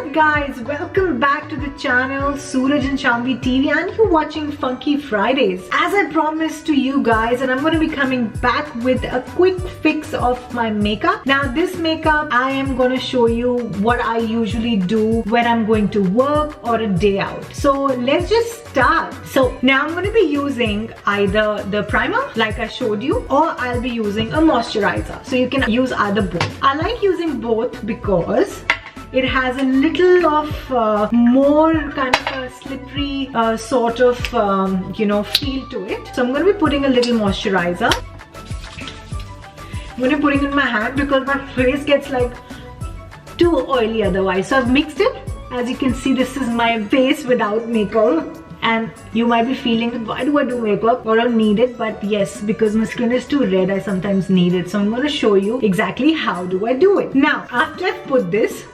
up guys, welcome back to the channel Suraj and Shamvi TV and you're watching Funky Fridays. As I promised to you guys, and I'm going to be coming back with a quick fix of my makeup. Now this makeup, I am going to show you what I usually do when I'm going to work or a day out. So let's just start. So now I'm going to be using either the primer like I showed you, or I'll be using a moisturizer. So you can use either both. I like using both because it has a little of more kind of a slippery sort of feel to it. So I'm going to be putting a little moisturizer. I'm going to be putting it in my hand because my face gets like too oily otherwise. So I've mixed it. As you can see, this is my face without makeup. And you might be feeling, why do I do makeup? Or I don't need it. But yes, because my skin is too red, I sometimes need it. So I'm going to show you exactly how do I do it. Now, after I've put this,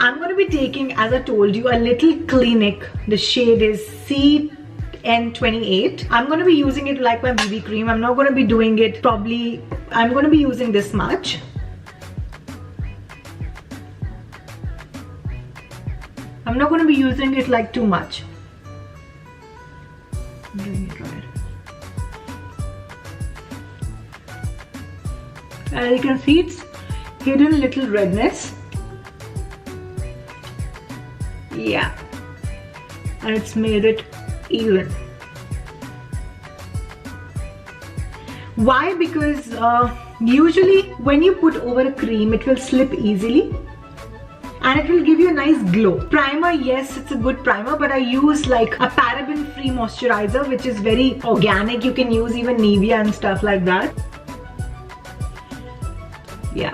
I'm going to be taking, as I told you, a little Clinique. The shade is CN28. I'm going to be using it like my BB cream. I'm not going to be doing it probably, I'm going to be using this much. I'm not going to be using it like too much. I'm doing it right. As you can see, it's hidden little redness. Yeah, and it's made it even. Why? Because usually when you put over a cream, it will slip easily and it will give you a nice glow. Primer, yes, it's a good primer, but I use like a paraben free moisturizer which is very organic. You can use even Nivea and stuff like that. Yeah.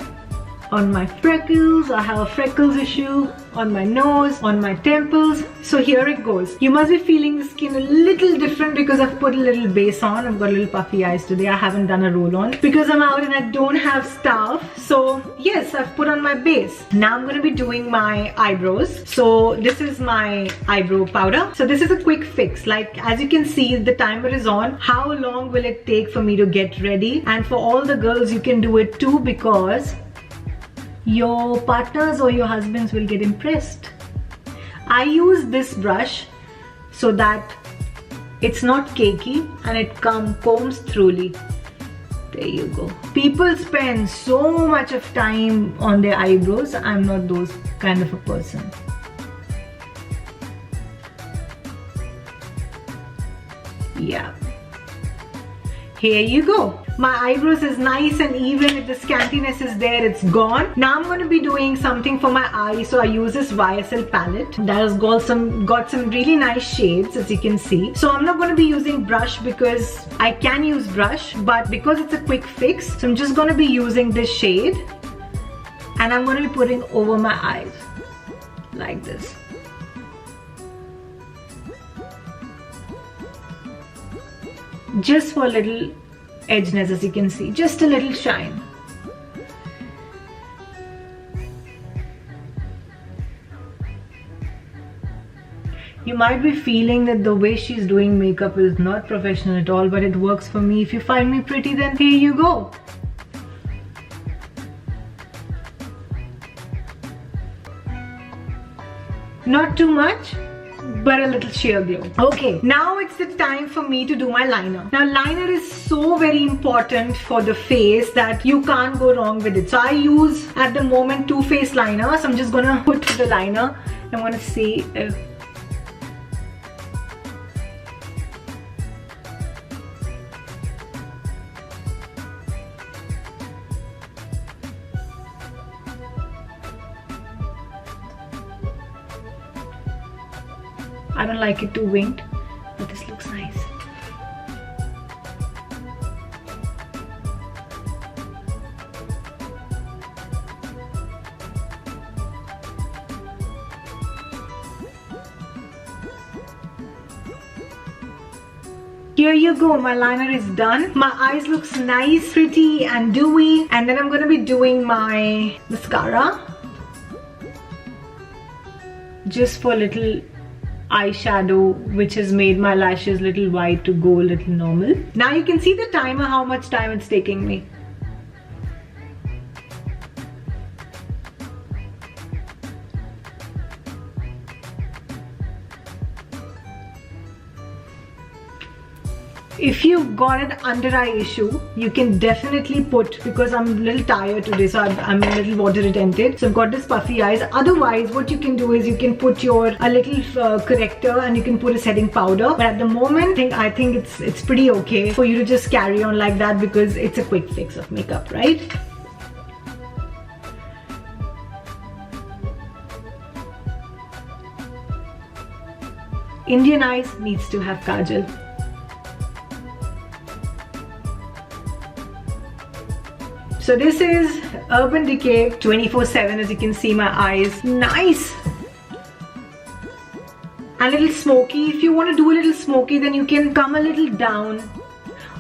On my freckles, I have a freckles issue, on my nose, on my temples. So here it goes. You must be feeling the skin a little different because I've put a little base on. I've got a little puffy eyes today. I haven't done a roll on because I'm out and I don't have stuff. So yes, I've put on my base. Now I'm going to be doing my eyebrows. So this is my eyebrow powder. So this is a quick fix. Like as you can see, the timer is on. How long will it take for me to get ready? And for all the girls, you can do it too because your partners or your husbands will get impressed. I use this brush so that it's not cakey and it combs thoroughly. There you go. People spend so much of time on their eyebrows. I'm not those kind of a person. Yeah. Here you go. My eyebrows is nice and even. If the scantiness is there, it's gone. Now I'm going to be doing something for my eyes. So I use this YSL palette that has got some really nice shades, as you can see. So I'm not going to be using brush because I can use brush, but because it's a quick fix, so I'm just going to be using this shade and I'm going to be putting over my eyes like this. Just for a little edginess, as you can see, just a little shine. You might be feeling that the way she's doing makeup is not professional at all, but it works for me. If you find me pretty, then here you go. Not too much, but a little sheer glow. Okay, now it's the time for me to do my liner. Now liner is so very important for the face that you can't go wrong with it. So I use at the moment Too Faced liner. So I'm just gonna put the liner. I'm gonna see if I don't like it too winged, but this looks nice. Here you go, my liner is done. My eyes looks nice, pretty and dewy. And then I'm going to be doing my mascara. Just for a little eyeshadow, which has made my lashes little white to go a little normal. Now you can see the timer, how much time it's taking me. if you've got an under eye issue, you can definitely put, because I'm a little tired today, so I'm a little water retentive, so I've got this puffy eyes. Otherwise, what you can do is you can put a little corrector, and you can put a setting powder. But at the moment, I think it's pretty okay for you to just carry on like that, because it's a quick fix of makeup, right? Indian eyes needs to have kajal. So this is Urban Decay 24/7. As you can see, my eyes nice and a little smoky. If you want to do a little smoky, then you can come a little down.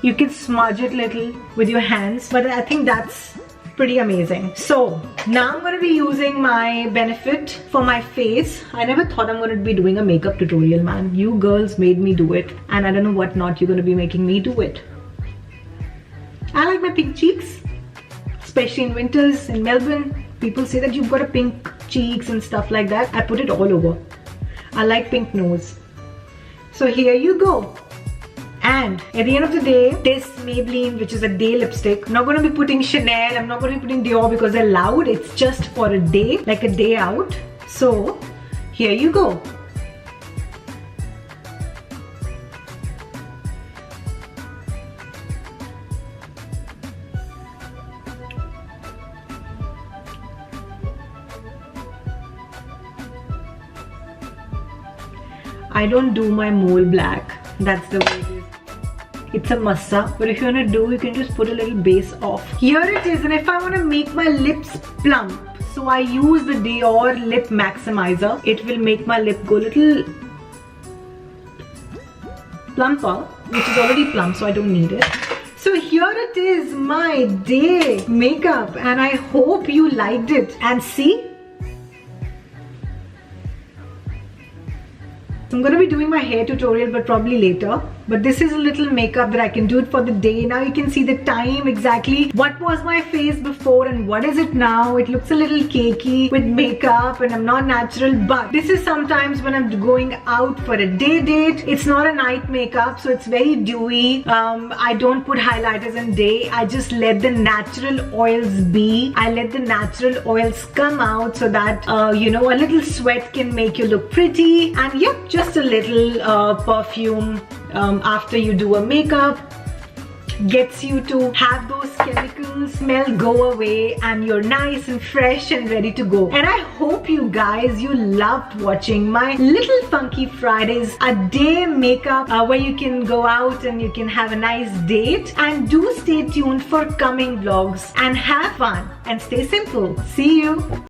You can smudge it a little with your hands, but I think that's pretty amazing. So now I'm going to be using my Benefit for my face. I never thought I'm going to be doing a makeup tutorial, man. You girls made me do it, and I don't know what not you're going to be making me do it. I like my pink cheeks, especially in winters in Melbourne. People say that you've got a pink cheeks and stuff like that. I put it all over. I like pink nose. So here you go. And at the end of the day, this Maybelline, which is a day lipstick, I'm not going to be putting Chanel, I'm not going to be putting Dior because they're loud. It's just for a day, like a day out. So here you go. I don't do my mole black. That's the way it is. It's a must-have, but if you want to do, you can just put a little base off. Here it is, and if I want to make my lips plump, so I use the Dior Lip Maximizer. It will make my lip go a little plumper, which is already plump, so I don't need it. So here it is, my day makeup, and I hope you liked it. And see, I'm going to be doing my hair tutorial, but probably later. But this is a little makeup that I can do it for the day. Now you can see the time exactly. What was my face before and what is it now? It looks a little cakey with makeup, and I'm not natural. But this is sometimes when I'm going out for a day date. It's not a night makeup, so it's very dewy. I don't put highlighters in day. I just let the natural oils be. I let the natural oils come out so that, you know, a little sweat can make you look pretty. And yep, just a little perfume after you do a makeup gets you to have those chemical smell go away, and you're nice and fresh and ready to go. And I hope you guys, you loved watching my little funky Fridays, a day makeup where you can go out and you can have a nice date. And do stay tuned for coming vlogs and have fun and stay simple. See you.